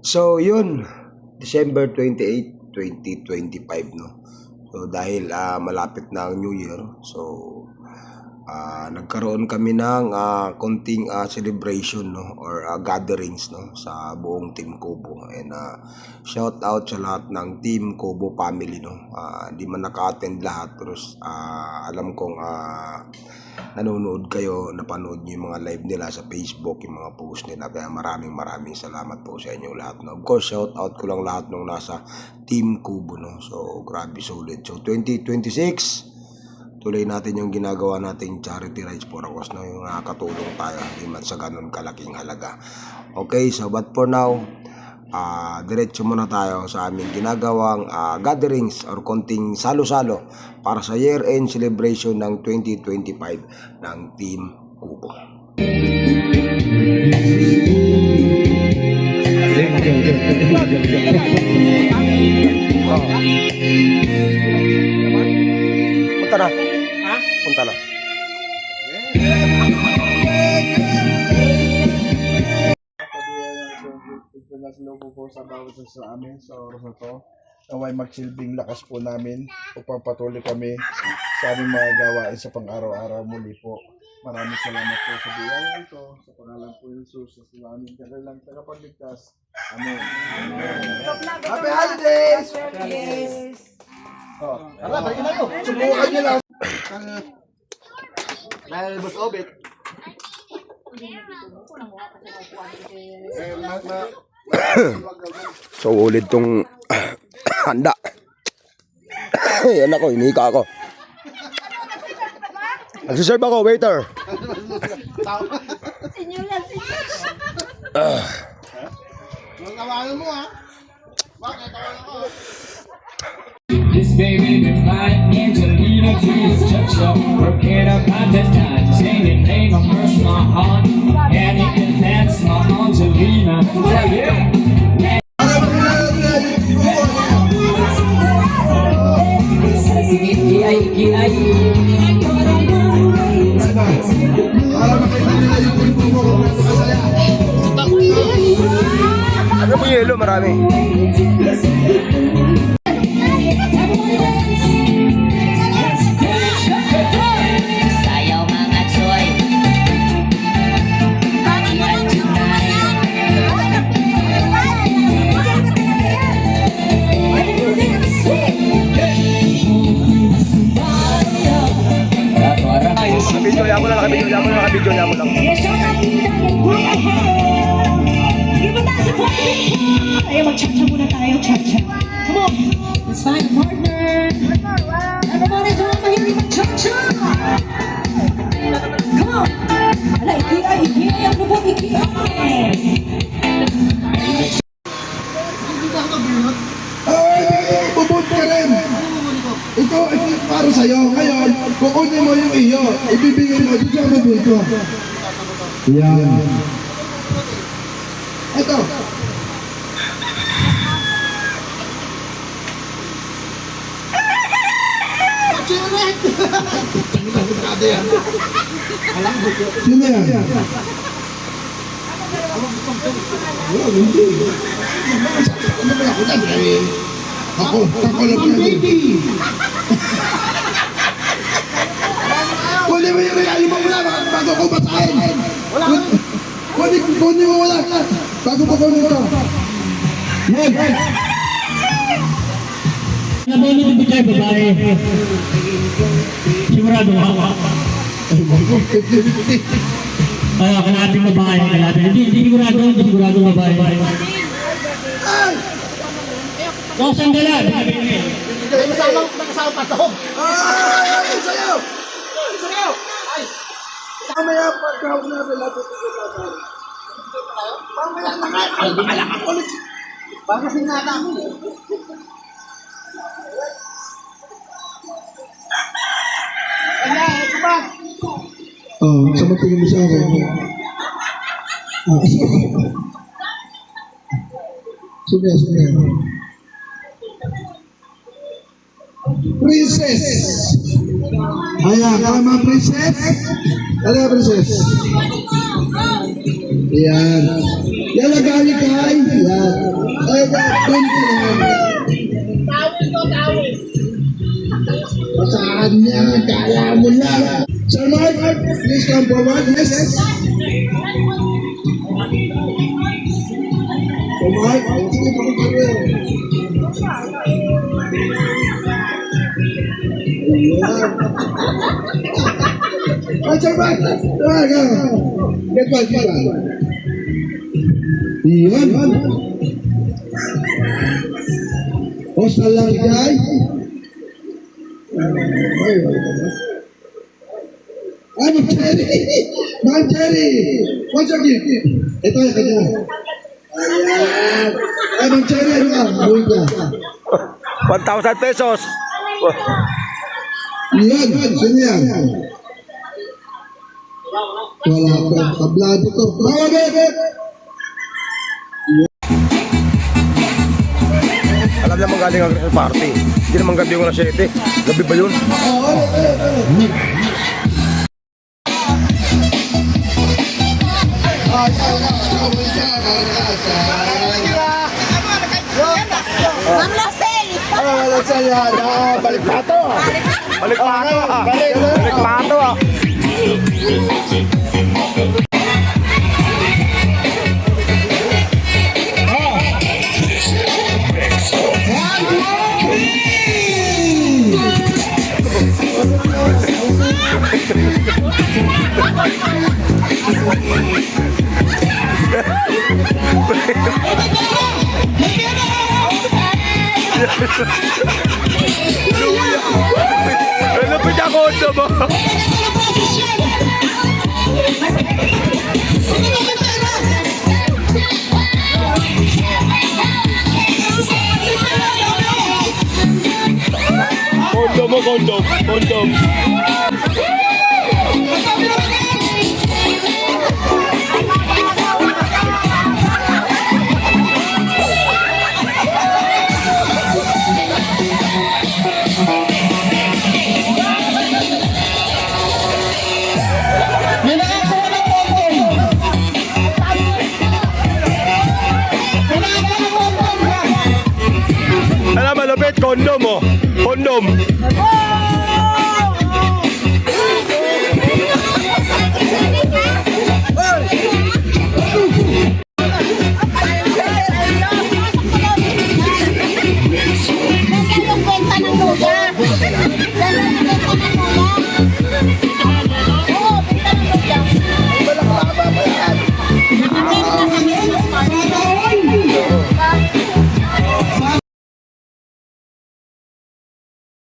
So, yun. December 28, 2025, no? So, dahil malapit na ang New Year, so, nagkaroon kami ng konting celebration, no? Or gatherings, no? Sa buong Team Kubo. And shout out sa lahat ng Team Kubo family, no? Di man naka-attend lahat, pero alam kong nanonood kayo, napanood nyo yung mga live nila sa Facebook, yung mga post nila. Kaya maraming salamat po sa inyo lahat, no? Of course, shout out ko lang lahat nung nasa Team Kubo, no? So, grabe solid. So, 2026, tuloy natin yung ginagawa nating charity rides for a cause, no? Yung nakakatulong tayo, hindi man sa ganun kalaking halaga. Okay, so but for now, diretso muna tayo sa aming ginagawang gatherings or konting salo-salo para sa year-end celebration ng 2025 ng Team Kubo. Punta na. Punta na. Lobo po sa bawat sa amin sa oras na to. Naway magsilbing lakas po namin upang patuloy kami sa aming mga gawain sa pang-araw-araw. Muli po, maraming salamat po sa biyaya ito. Sa pangalan po ng Jesus, sa aming kanilang tagapagligtas. Amen. Happy holidays! Happy holidays! Oh, tara, balik na yun. Subukan nyo lang. Dahil Boss Obet. So ulit tong handa. Yan ako, inika ako. Nagsiserve ako, waiter. Senyor yan, senyor. Tawanan mo ha. Bakit? Tawanan ko. This baby been flying Angelina to his touch up. Working up at the time, singing name of first my heart. And you can dance my Angelina. Yeah. Ano po yelo, marami. Sayaw mga choy. Nakabidyo niya mo lang, nakabidyo niya mo lang. Ayo mag-cha-cha muna tayo, cha-cha. Come on, let's find a partner. Everybody don't mahilig mag-cha-cha. Come on. Ala, iki ay, ang lubog, iki ay. Ay, bubod ka rin. Ito para sa'yo. Ngayon, kukunin mo yung iyo. Ibibigay mo dito sa bubod ko. Yan. Ito. Sino yan? Ako lang yan. Kunin mo yung regalo mo mula bago ko basahin. Kunin mo mula bago ko kunin ito. Yan. Nabili din tayo babae. Sigurado ako. Kaya natin babae, hindi sigurado babae. So, sanggalan. Nakasama pa to. Ay, sayo! Sayo! Ay! Mamaya pagkahap natin natin ito. Mamaya nakakalakalak ako ulit. Baka sinata ako. Kaya, ito ba? Sa matingin mo sa akin. Sige. Princess! Ayan, kaya mga princess? Ano yung princess? Ayan. Lalagay ka. Yan. Ay, dun ka lang. Saan niya? Kaya mo lang. Sir Mark, please come forward. Yes. Sir Mark, sige pa kung kayo. Ay, Sir Mark. Get one, get one. Iyon. Hostal lang guys. Ay, Ma'am Cherry! Ma'am Cherry! What's your gift? Ito yung kanya. Ayan. Ay, Ma'am Cherry, ano ka? Buhay ka. 1,000 pesos. Yan, sino yan? Wala ko. Tablado to. Bawa, bebe! Alam naman galing ang Christmas party. Hindi naman gabi yung alas 7. Gabi ba yun? Ma'am Rosel! Wala sa yan. Balik pato. Balik pato ah. Balik pato ah. Lupit ako ito mo. Kondom mo, kondom. Kondom. May nakakuha ng kondom. May nakakuha ng kondom. Alam, malupit, kondom mo. Kondom.